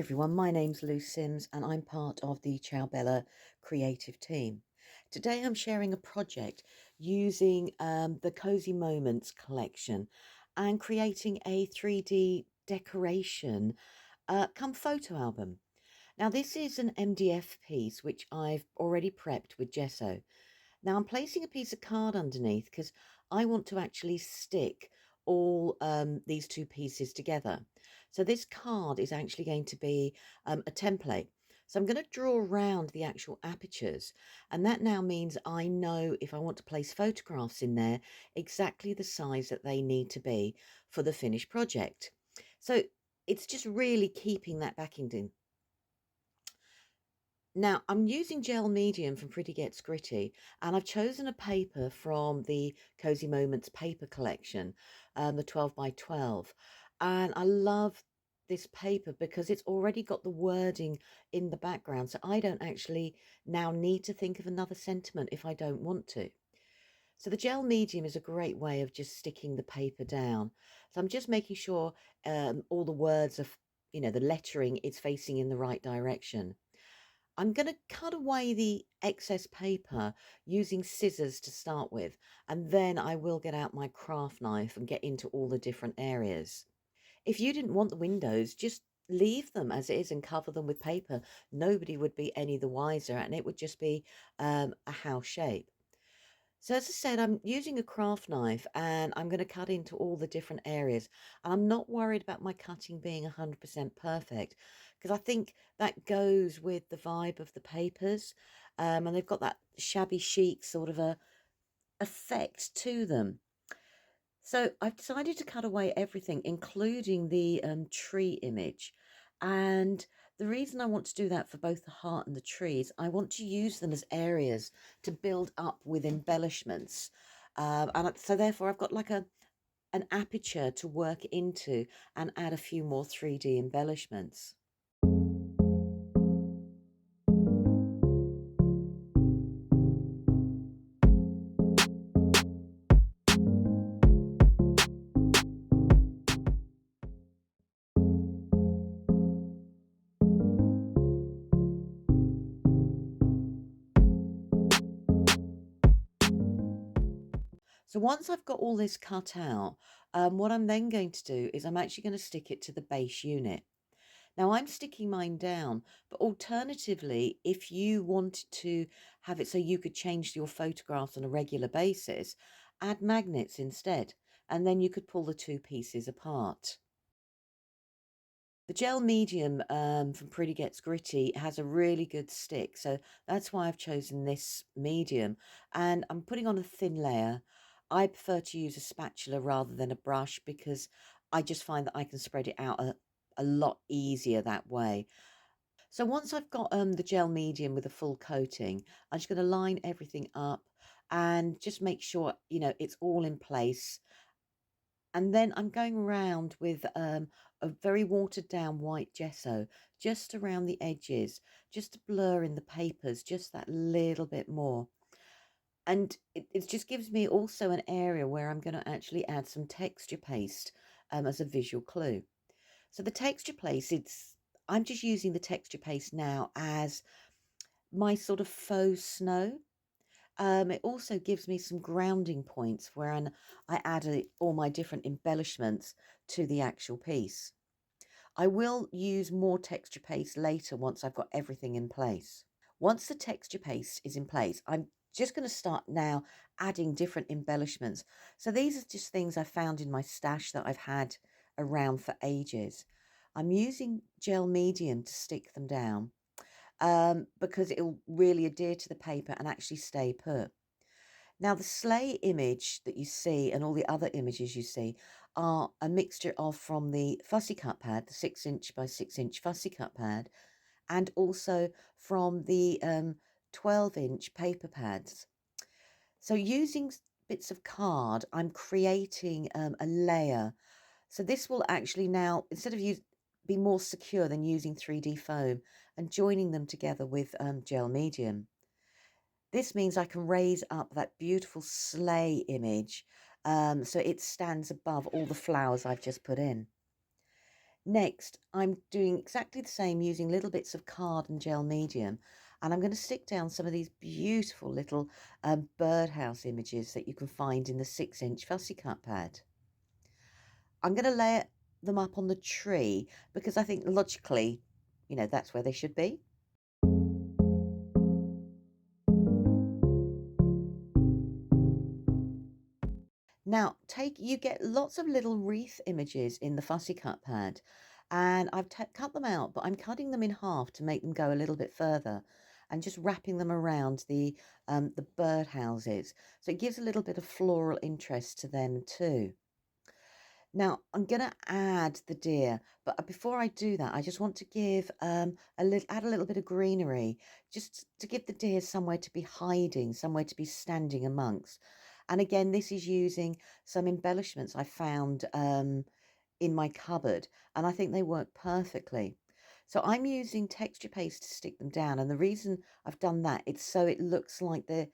everyone, my name's Lou Sims and I'm part of the CiaoBella creative team. Today I'm sharing a project using the Cozy Moments collection and creating a 3D decoration come photo album. Now this is an MDF piece which I've already prepped with gesso. Now I'm placing a piece of card underneath because I want to actually stick all these two pieces together. So this card is actually going to be a template. So I'm going to draw around the actual apertures, and that now means I know if I want to place photographs in there exactly the size that they need to be for the finished project. So it's just really keeping that backing in. Now, I'm using gel medium from Pretty Gets Gritty, and I've chosen a paper from the Cozy Moments paper collection, the 12 by 12. And I love this paper because it's already got the wording in the background, so I don't actually now need to think of another sentiment if I don't want to. So the gel medium is a great way of just sticking the paper down. So I'm just making sure all the words of, the lettering is facing in the right direction. I'm going to cut away the excess paper using scissors to start with, and then I will get out my craft knife and get into all the different areas. If you didn't want the windows, just leave them as is and cover them with paper. Nobody would be any the wiser, and it would just be a house shape. So as I said, I'm using a craft knife and I'm going to cut into all the different areas. And I'm not worried about my cutting being 100% perfect because I think that goes with the vibe of the papers. And they've got that shabby chic sort of a effect to them. So I've decided to cut away everything, including the tree image. And the reason I want to do that for both the heart and the trees, I want to use them as areas to build up with embellishments. So therefore I've got like an aperture to work into and add a few more 3D embellishments. So once I've got all this cut out, what I'm then going to do is I'm actually going to stick it to the base unit. Now I'm sticking mine down, but alternatively, if you wanted to have it so you could change your photographs on a regular basis, add magnets instead, and then you could pull the two pieces apart. The gel medium from Pretty Gets Gritty has a really good stick, so that's why I've chosen this medium. And I'm putting on a thin layer. I prefer to use a spatula rather than a brush because I just find that I can spread it out a lot easier that way. So once I've got the gel medium with a full coating, I'm just going to line everything up and just make sure, it's all in place. And then I'm going around with a very watered down white gesso just around the edges, just to blur in the papers just that little bit more. And it just gives me also an area where I'm going to actually add some texture paste as a visual clue. So the texture paste, I'm just using the texture paste now as my sort of faux snow. It also gives me some grounding points where I add all my different embellishments to the actual piece. I will use more texture paste later once I've got everything in place. Once the texture paste is in place, I'm just going to start now adding different embellishments. So these are just things I found in my stash that I've had around for ages. I'm using gel medium to stick them down because it'll really adhere to the paper and actually stay put. Now, the sleigh image that you see and all the other images you see are a mixture of from the fussy cut pad, the 6" by 6" fussy cut pad, and also from the 12" paper pads. So using bits of card, I'm creating a layer. So this will actually now, instead of be more secure than using 3D foam and joining them together with gel medium. This means I can raise up that beautiful sleigh image so it stands above all the flowers I've just put in. Next, I'm doing exactly the same using little bits of card and gel medium. And I'm going to stick down some of these beautiful little birdhouse images that you can find in the 6-inch fussy cut pad. I'm going to layer them up on the tree because I think logically, that's where they should be. Now, you get lots of little wreath images in the fussy cut pad, and I've cut them out, but I'm cutting them in half to make them go a little bit further, and just wrapping them around the bird houses, so it gives a little bit of floral interest to them too. Now I'm gonna add the deer, but before I do that, I just want to give add a little bit of greenery, just to give the deer somewhere to be hiding, somewhere to be standing amongst. And again, this is using some embellishments I found in my cupboard, and I think they work perfectly. So I'm using texture paste to stick them down, and the reason I've done that, it's so it looks like they're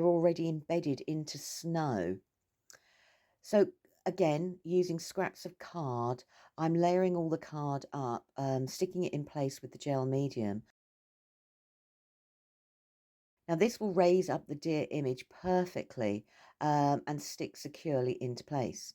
already embedded into snow. So again, using scraps of card, I'm layering all the card up, sticking it in place with the gel medium. Now this will raise up the deer image perfectly and stick securely into place.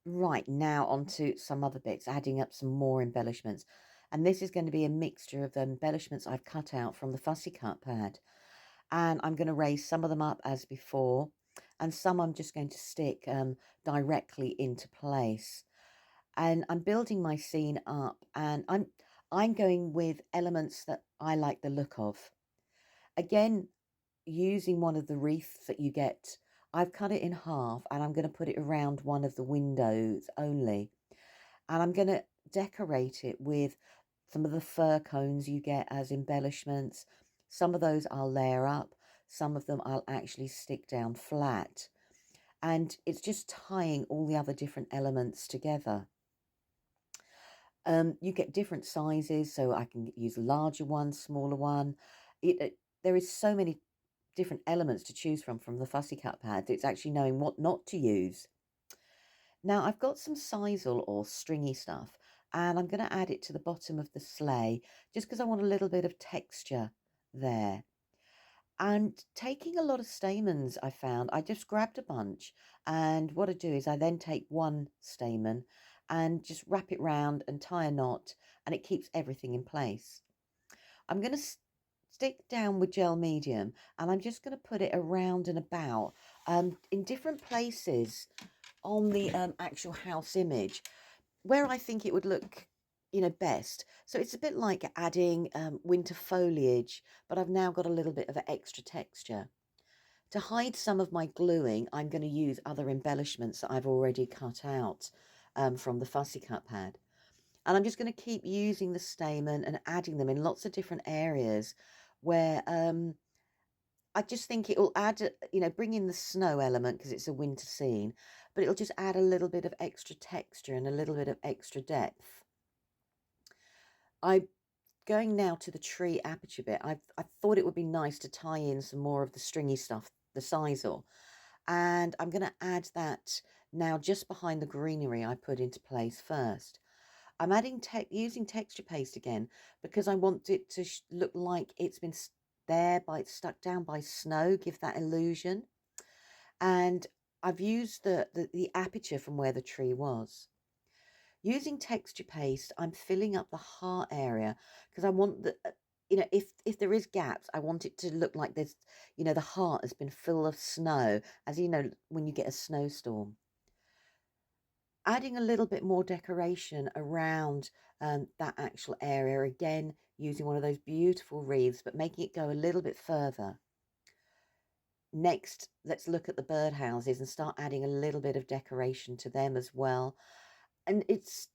Right, now onto some other bits, adding up some more embellishments. And this is going to be a mixture of the embellishments I've cut out from the fussy cut pad. And I'm going to raise some of them up as before, and some I'm just going to stick directly into place. And I'm building my scene up, and I'm going with elements that I like the look of. Again, using one of the wreaths that you get, I've cut it in half, and I'm going to put it around one of the windows only. And I'm going to decorate it with some of the fir cones you get as embellishments. Some of those I'll layer up, some of them I'll actually stick down flat. And it's just tying all the other different elements together. You get different sizes, so I can use a larger one, smaller one. There is so many different elements to choose from the fussy cut pad. It's actually knowing what not to use. Now I've got some sisal or stringy stuff, and I'm going to add it to the bottom of the sleigh just because I want a little bit of texture there. And taking a lot of stamens, I found, I just grabbed a bunch, and what I do is I then take one stamen and just wrap it round and tie a knot, and it keeps everything in place. I'm going to stick down with gel medium, and I'm just going to put it around and about in different places on the actual house image where I think it would look, best. So it's a bit like adding winter foliage, but I've now got a little bit of an extra texture. To hide some of my gluing, I'm going to use other embellishments that I've already cut out from the fussy cut pad. And I'm just going to keep using the stamen and adding them in lots of different areas where I just think it will add, bring in the snow element because it's a winter scene, but it'll just add a little bit of extra texture and a little bit of extra depth. I'm going now to the tree aperture bit. I thought it would be nice to tie in some more of the stringy stuff, the sisal, and I'm going to add that now just behind the greenery I put into place first. I'm adding using texture paste again because I want it to look like it's been stuck down by snow, give that illusion. And I've used the aperture from where the tree was. Using texture paste, I'm filling up the heart area because I want if there is gaps, I want it to look like there's, the heart has been full of snow, as when you get a snowstorm. Adding a little bit more decoration around that actual area, again, using one of those beautiful wreaths, but making it go a little bit further. Next, let's look at the birdhouses and start adding a little bit of decoration to them as well. And it's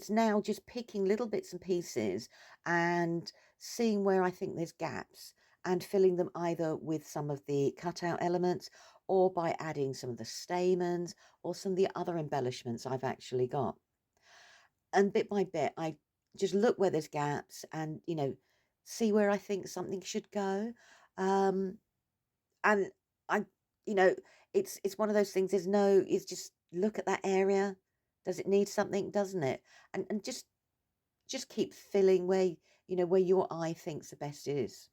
now just picking little bits and pieces and seeing where I think there's gaps and filling them either with some of the cutout elements or by adding some of the stamens or some of the other embellishments I've actually got. And bit by bit, I just look where there's gaps and, see where I think something should go. Um, And I, you know, it's one of those things. There's no, it's just look at that area. Does it need something? Doesn't it? And just keep filling where where your eye thinks the best is.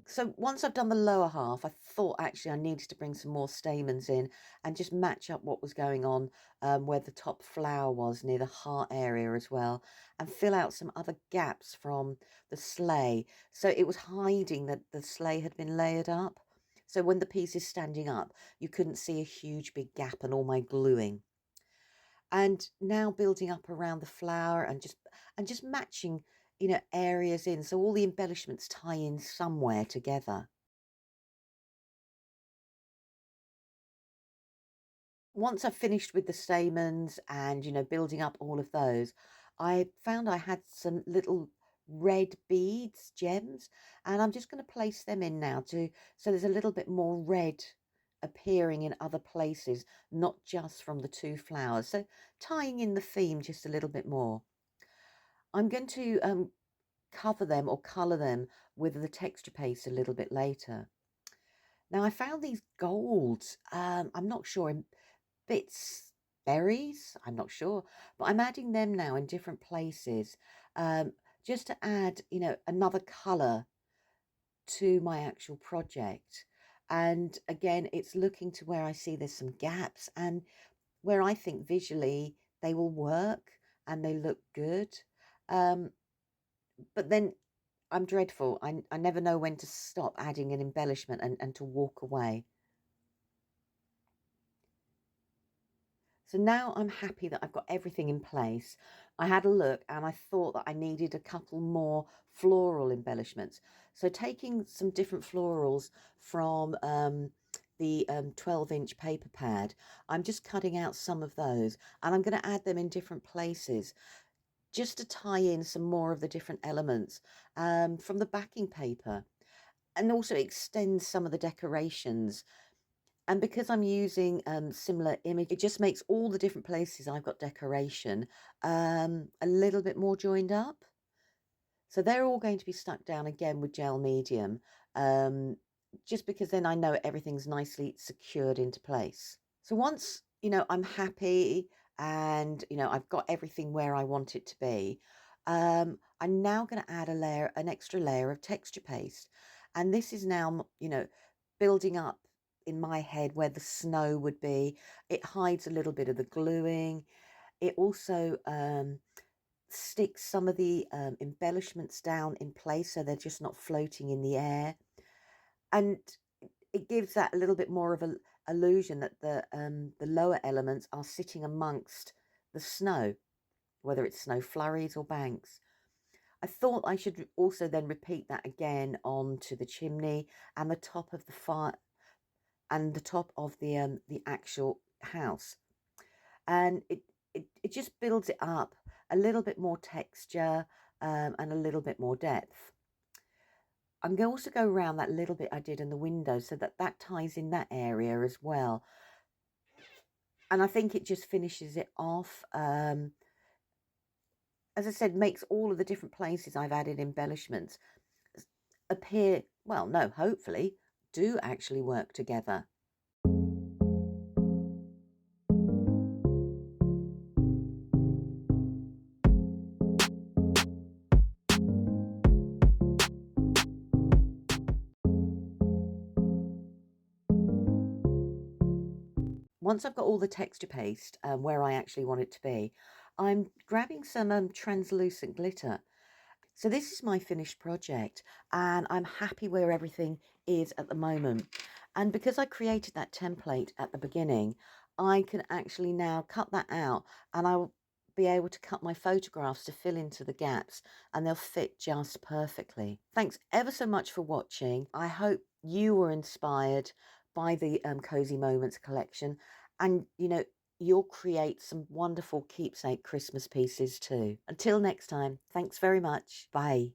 So once I've done the lower half, I thought actually I needed to bring some more stamens in and just match up what was going on where the top flower was near the heart area as well, and fill out some other gaps from the sleigh. So it was hiding that the sleigh had been layered up. So when the piece is standing up, you couldn't see a huge big gap and all my gluing. And now building up around the flower and just matching areas in, so all the embellishments tie in somewhere together. Once I've finished with the stamens and building up all of those, I found I had some little red beads, gems, and I'm just going to place them in now to so there's a little bit more red appearing in other places, not just from the two flowers, so tying in the theme just a little bit more. I'm going to cover them or color them with the texture paste a little bit later. Now I found these golds, I'm not sure, in bits, berries, I'm not sure, but I'm adding them now in different places, um, just to add, another color to my actual project. And again, it's looking to where I see there's some gaps and where I think visually they will work and they look good. Um, but then I'm dreadful. I never know when to stop adding an embellishment and to walk away. So now I'm happy that I've got everything in place. I had a look and I thought that I needed a couple more floral embellishments. So taking some different florals from the 12-inch paper pad, I'm just cutting out some of those and I'm going to add them in different places just to tie in some more of the different elements from the backing paper, and also extend some of the decorations. And because I'm using similar image, it just makes all the different places I've got decoration a little bit more joined up. So they're all going to be stuck down again with gel medium, um, just because then I know everything's nicely secured into place. So once, I'm happy and, I've got everything where I want it to be, I'm now going to add an extra layer of texture paste. And this is now, building up in my head where the snow would be. It hides a little bit of the gluing. It also sticks some of the embellishments down in place so they're just not floating in the air. And it gives that a little bit more of a illusion that the lower elements are sitting amongst the snow, whether it's snow flurries or banks. I thought I should also then repeat that again onto the chimney and the top of the fire and the top of the actual house, and it just builds it up a little bit more texture and a little bit more depth. I'm going to also go around that little bit I did in the window so that that ties in that area as well. And I think it just finishes it off. As I said, makes all of the different places I've added embellishments appear, well, no, hopefully, do actually work together. Once I've got all the texture paste where I actually want it to be, I'm grabbing some translucent glitter. So this is my finished project and I'm happy where everything is at the moment. And because I created that template at the beginning, I can actually now cut that out and I'll be able to cut my photographs to fill into the gaps and they'll fit just perfectly. Thanks ever so much for watching. I hope you were inspired by the Cozy Moments collection, and you'll create some wonderful keepsake Christmas pieces too. Until next time, thanks very much. Bye.